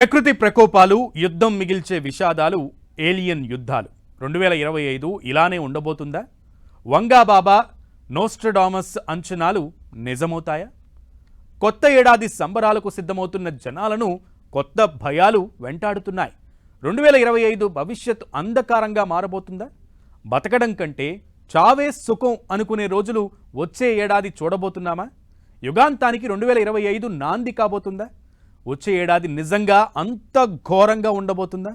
ప్రకృతి ప్రకోపాలు, యుద్ధం మిగిల్చే విషాదాలు, ఏలియన్ యుద్ధాలు 2025 ఇలానే ఉండబోతుందా? వంగాబాబా, నోస్ట్రడామస్ అంచనాలు నిజమవుతాయా? కొత్త ఏడాది సంబరాలకు సిద్ధమవుతున్న జనాలను కొత్త భయాలు వెంటాడుతున్నాయి. 2025 భవిష్యత్తు అంధకారంగా మారబోతుందా? బతకడం కంటే చావే సుఖం అనుకునే రోజులు వచ్చే ఏడాది చూడబోతున్నామా? యుగాంతానికి 2025 నాంది కాబోతుందా? వచ్చే ఏడాది నిజంగా అంత ఘోరంగా ఉండబోతుందా?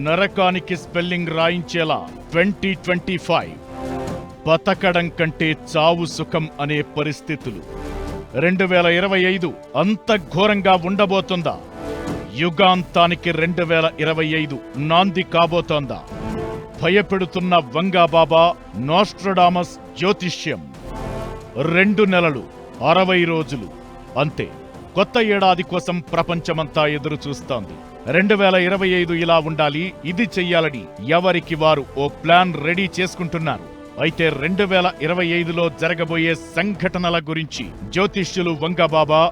నరకానికి స్పెల్లింగ్ రాయించేలా 2025 బతకడం కంటే చావు సుఖం అనే పరిస్థితులు 2025 అంత ఘోరంగా ఉండబోతుందా? యుగాంతానికి 2025 నాంది కాబోతోందా? భయపెడుతున్న వంగాబాబా, నోస్ట్రడామస్ జ్యోతిష్యం 2 నెలలు 60 రోజులు అంతే. కొత్త ఏడాది కోసం ప్రపంచమంతా ఎదురు చూస్తోంది. 2025 ఇలా ఉండాలి, ఇది చెయ్యాలని ఎవరికి వారు ఓ ప్లాన్ రెడీ చేసుకుంటున్నారు. అయితే 2025లో జరగబోయే సంఘటనల గురించి జ్యోతిష్యులు వంగాబాబా,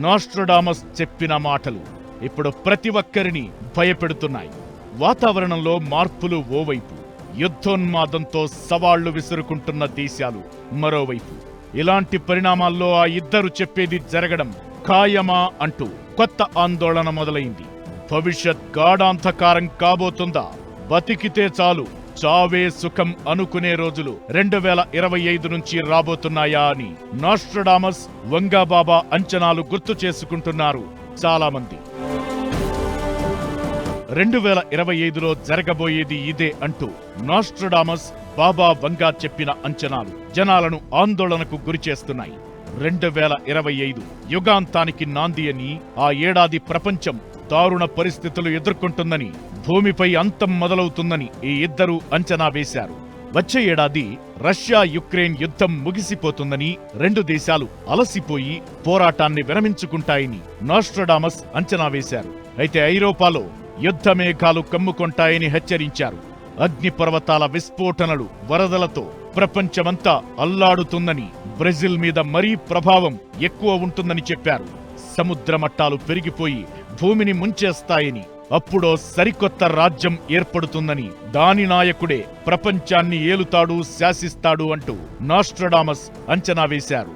నోస్ట్రడామస్ చెప్పిన మాటలు ఇప్పుడు ప్రతి ఒక్కరిని భయపెడుతున్నాయి. వాతావరణంలో మార్పులు ఓవైపు, యుద్ధోన్మాదంతో సవాళ్లు విసురుకుంటున్న దేశాలు మరోవైపు. ఇలాంటి పరిణామాల్లో ఆ ఇద్దరు చెప్పేది జరగడం ఖాయమా అంటూ కొత్త ఆందోళన మొదలైంది. భవిష్యత్ గాఢాంధకారం కాబోతుందా? బతికితే చాలు, చావే సుఖం అనుకునే రోజులు 2025 నుంచి రాబోతున్నాయా అని నోస్ట్రడామస్, వంగాబాబా అంచనాలు గుర్తు చేసుకుంటున్నారు చాలామంది. 2025లో జరగబోయేది ఇదే అంటూ నోస్ట్రడామస్, బాబా, వంగా చెప్పిన అంచనాలు జనాలను ఆందోళనకు గురిచేస్తున్నాయి. 2025 యుగాంతానికి నాంది అని, ఆ ఏడాది ప్రపంచం దారుణ పరిస్థితులు ఎదుర్కొంటుందని, భూమిపై అంతం మొదలవుతుందని ఈ ఇద్దరూ అంచనా వేశారు. వచ్చే ఏడాది రష్యా యుక్రెయిన్ యుద్ధం ముగిసిపోతుందని, 2 దేశాలు అలసిపోయి పోరాటాన్ని విరమించుకుంటాయని నోస్ట్రడామస్ అంచనా వేశారు. అయితే ఐరోపాలో యుద్ధ మేఘాలు కమ్ముకొంటాయని హెచ్చరించారు. అగ్నిపర్వతాల విస్ఫోటనలు, వరదలతో ప్రపంచమంతా అల్లాడుతుందని, బ్రెజిల్ మీద మరీ ప్రభావం ఎక్కువ ఉంటుందని చెప్పారు. సముద్ర మట్టాలు పెరిగిపోయి భూమిని ముంచేస్తాయని, అప్పుడో సరికొత్త రాజ్యం ఏర్పడుతుందని, దాని నాయకుడే ప్రపంచాన్ని ఏలుతాడు, శాసిస్తాడు అంటూ నోస్ట్రడామస్ అంచనా వేశారు.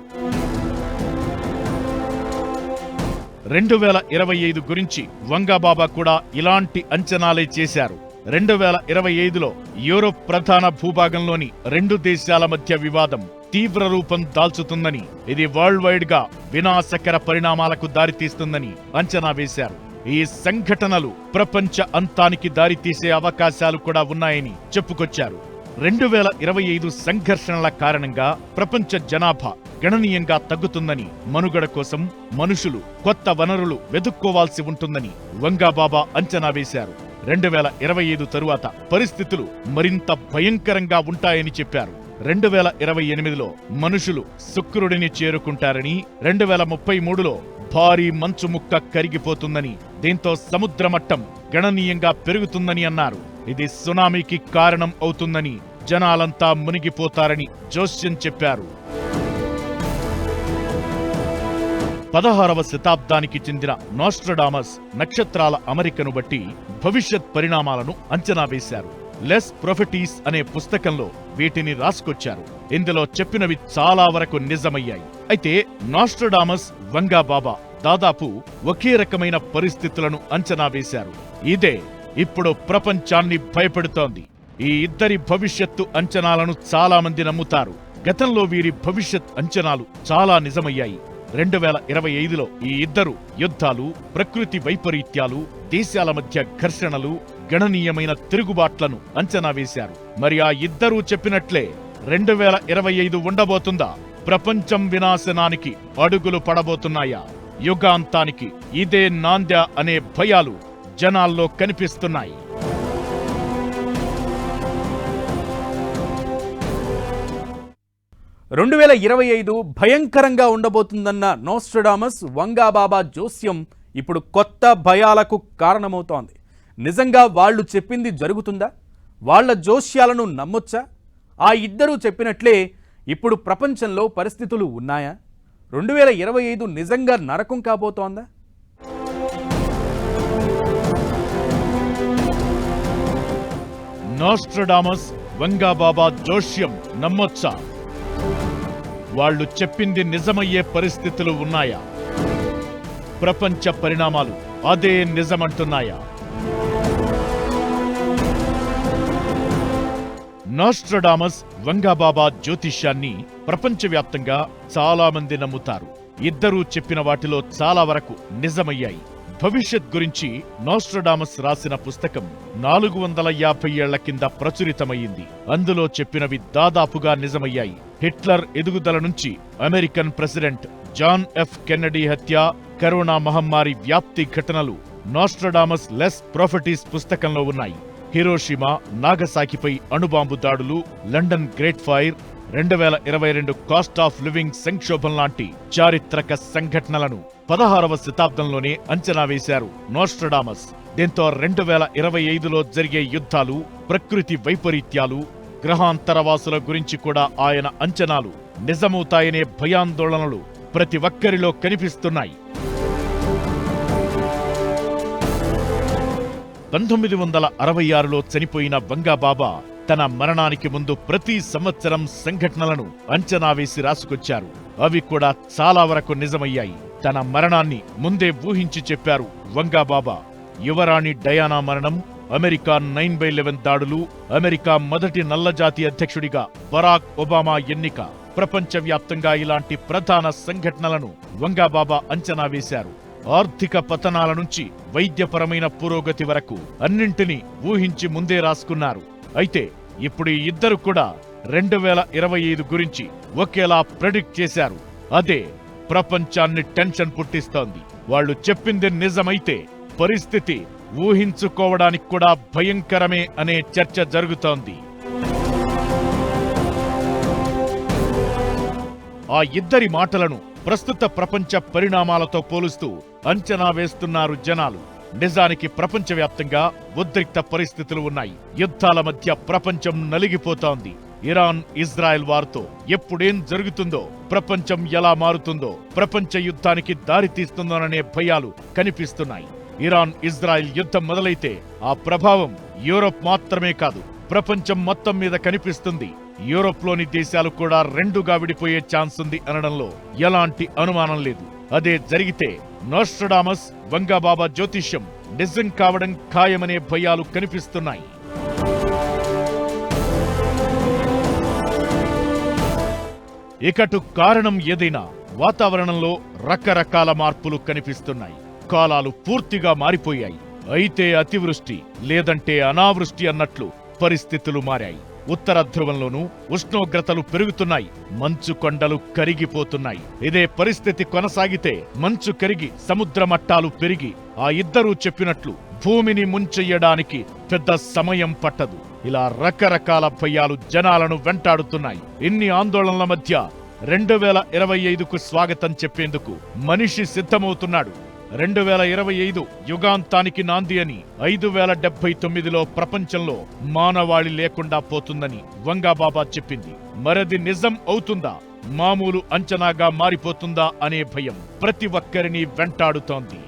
2025 గురించి వంగాబాబా కూడా ఇలాంటి అంచనాలే చేశారు. 2025లో యూరోప్ ప్రధాన భూభాగంలోని 2 దేశాల మధ్య వివాదం తీవ్ర రూపం దాల్చుతుందని, ఇది వరల్డ్ వైడ్ గా వినాశకర పరిణామాలకు దారితీస్తుందని అంచనా వేశారు. ఈ సంఘటనలు ప్రపంచ అంతానికి దారితీసే అవకాశాలు కూడా ఉన్నాయని చెప్పుకొచ్చారు. 2025 సంఘర్షణల కారణంగా ప్రపంచ జనాభా గణనీయంగా తగ్గుతుందని, మనుగడ కోసం మనుషులు కొత్త వనరులు వెదుక్కోవాల్సి ఉంటుందని వంగాబాబా అంచనా వేశారు. 2025 తరువాత పరిస్థితులు మరింత భయంకరంగా ఉంటాయని చెప్పారు. 2028లో మనుషులు శుక్రుడిని చేరుకుంటారని, 2033లో భారీ మంచు ముక్క కరిగిపోతుందని, దీంతో సముద్ర మట్టం గణనీయంగా పెరుగుతుందని అన్నారు. ఇది సునామీకి కారణం అవుతుందని, జనాలంతా మునిగిపోతారని జోస్యం చెప్పారు. 16వ శతాబ్దానికి చెందిన నోస్ట్రడామస్ నక్షత్రాల అమరికను బట్టి భవిష్యత్ పరిణామాలను అంచనా వేశారు. లెస్ ప్రొఫెటీస్ అనే పుస్తకంలో వీటిని రాసుకొచ్చారు. ఇందులో చెప్పినవి చాలా వరకు నిజమయ్యాయి. అయితే నోస్ట్రడామస్, వంగాబాబా దాదాపు ఒకే రకమైన పరిస్థితులను అంచనా వేశారు. ఇదే ఇప్పుడు ప్రపంచాన్ని భయపెడుతోంది. ఈ ఇద్దరి భవిష్యత్తు అంచనాలను చాలా మంది నమ్ముతారు. గతంలో వీరి భవిష్యత్ అంచనాలు చాలా నిజమయ్యాయి. 2025లో ఈ ఇద్దరు యుద్ధాలు, ప్రకృతి వైపరీత్యాలు, దేశాల మధ్య ఘర్షణలు, గణనీయమైన తిరుగుబాట్లను అంచనా వేశారు. మరి ఆ ఇద్దరూ చెప్పినట్లే 2025 ఉండబోతుందా? ప్రపంచం వినాశనానికి అడుగులు పడబోతున్నాయా? యుగాంతానికి ఇదే నాంద్య అనే భయాలు జనాల్లో కనిపిస్తున్నాయి. 2025 భయంకరంగా ఉండబోతుందన్న నోస్ట్రడామస్, వంగాబాబా జోస్యం ఇప్పుడు కొత్త భయాలకు కారణమవుతోంది. నిజంగా వాళ్ళు చెప్పింది జరుగుతుందా? వాళ్ళ జోస్యాలను నమ్మొచ్చా? ఆ ఇద్దరూ చెప్పినట్లే ఇప్పుడు ప్రపంచంలో పరిస్థితులు ఉన్నాయా? 2025 నిజంగా నరకం కాబోతోందా? నోస్ట్రడామస్ వంగాబాబా జోష్యం నమ్మొచ్చా? వాళ్ళు చెప్పింది నిజమయ్యే పరిస్థితులు ఉన్నాయా? ప్రపంచ పరిణామాలు అదే నిజమంటున్నాయా? నోస్ట్రడామస్ వంగాబాబా జ్యోతిష్యాన్ని ప్రపంచవ్యాప్తంగా చాలా మంది నమ్ముతారు. ఇద్దరూ చెప్పిన వాటిలో చాలా వరకు నిజమయ్యాయి. భవిష్యత్ గురించి నోస్ట్రడామస్ రాసిన పుస్తకం 450 ఏళ్ల కింద ప్రచురితమయ్యింది. అందులో చెప్పినవి దాదాపుగా నిజమయ్యాయి. హిట్లర్ ఎదుగుదల నుంచి American president John F Kennedy హత్య, కరోనా మహమ్మారి వ్యాప్తి ఘటనలు నోస్ట్రడామస్ లెస్ ప్రొఫెటీస్ పుస్తకంలో ఉన్నాయి. హిరోషిమా, నాగసాకిపై అణుబాంబు దాడులు, London great fire, 2022 cost of living సంక్షోభం లాంటి చారిత్రక సంఘటనలను 16వ శతాబ్దంలోనే అంచనా వేశారు నోస్ట్రడామస్. దీంతో 2025లో జరిగే యుద్ధాలు, ప్రకృతి వైపరీత్యాలు, గ్రహాంతరవాసుల గురించి కూడా ఆయన అంచనాలు నిజమవుతాయనే భయాందోళనలు ప్రతి ఒక్కరిలో కనిపిస్తున్నాయి. 1966లో చనిపోయిన వంగాబాబా తన మరణానికి ముందు ప్రతి సంవత్సరం సంఘటనలను అంచనా వేసి రాసుకొచ్చారు. అవి కూడా చాలా వరకు నిజమయ్యాయి. తన మరణాన్ని ముందే ఊహించి చెప్పారు వంగాబాబా. యువరాణి డయానా మరణం, అమెరికా 9/11 దాడులు, అమెరికా మొదటి నల్లజాతి అధ్యక్షుడిగా బరాక్ ఒబామా ఎన్నిక, ప్రపంచవ్యాప్తంగా ఇలాంటి ప్రధాన సంఘటనలను వంగాబాబా అంచనా వేశారు. ఆర్థిక పతనాల నుంచి వైద్యపరమైన పురోగతి వరకు అన్నింటినీ ఊహించి ముందే రాసుకున్నారు. అయితే ఇప్పుడు ఈ ఇద్దరు కూడా 2025 గురించి ఒకేలా ప్రెడిక్ట్ చేశారు. అదే ప్రపంచాన్ని టెన్షన్ పుట్టిస్తోంది. వాళ్ళు చెప్పింది నిజమైతే పరిస్థితి ఊహించుకోవడానికి కూడా భయంకరమే అనే చర్చ జరుగుతోంది. ఆ ఇద్దరి మాటలను ప్రస్తుత ప్రపంచ పరిణామాలతో పోలుస్తూ అంచనా వేస్తున్నారు జనాలు. నిజానికి ప్రపంచవ్యాప్తంగా ఉద్రిక్త పరిస్థితులు ఉన్నాయి. యుద్ధాల మధ్య ప్రపంచం నలిగిపోతోంది. ఇరాన్ ఇజ్రాయెల్ వార్తో ఎప్పుడేం జరుగుతుందో, ప్రపంచం ఎలా మారుతుందో, ప్రపంచ యుద్ధానికి దారితీస్తుందోననే భయాలు కనిపిస్తున్నాయి. ఇరాన్ ఇజ్రాయెల్ యుద్ధం మొదలైతే ఆ ప్రభావం యూరోప్ మాత్రమే కాదు, ప్రపంచం మొత్తం మీద కనిపిస్తుంది. యూరోప్లోని దేశాలు కూడా రెండుగా విడిపోయే ఛాన్స్ ఉంది అనడంలో ఎలాంటి అనుమానం లేదు. అదే జరిగితే నోస్ట్రడామస్ వంగాబాబా జ్యోతిష్యం నిజం కావడం ఖాయమనే భయాలు కనిపిస్తున్నాయి. ఇకటు కారణం ఏదైనా వాతావరణంలో రకరకాల మార్పులు కనిపిస్తున్నాయి. కాలాలు పూర్తిగా మారిపోయాయి. అయితే అతివృష్టి లేదంటే అనావృష్టి అన్నట్లు పరిస్థితులు మారాయి. ఉత్తర ధ్రువంలోనూ ఉష్ణోగ్రతలు పెరుగుతున్నాయి. మంచు కొండలు కరిగిపోతున్నాయి. ఇదే పరిస్థితి కొనసాగితే మంచు కరిగి సముద్ర మట్టాలు పెరిగి ఆ ఇద్దరూ చెప్పినట్లు భూమిని ముంచెయ్యడానికి పెద్ద సమయం పట్టదు. ఇలా రకరకాల భయాలు జనాలను వెంటాడుతున్నాయి. ఇన్ని ఆందోళనల మధ్య 2025కు స్వాగతం చెప్పేందుకు మనిషి సిద్ధమవుతున్నాడు. 2025 యుగాంతానికి నాంది అని 5079లో ప్రపంచంలో మానవాళి లేకుండా పోతుందని వంగాబాబా చెప్పింది. మరది నిజం అవుతుందా, మామూలు అంచనాగా మారిపోతుందా అనే భయం ప్రతి ఒక్కరిని వెంటాడుతోంది.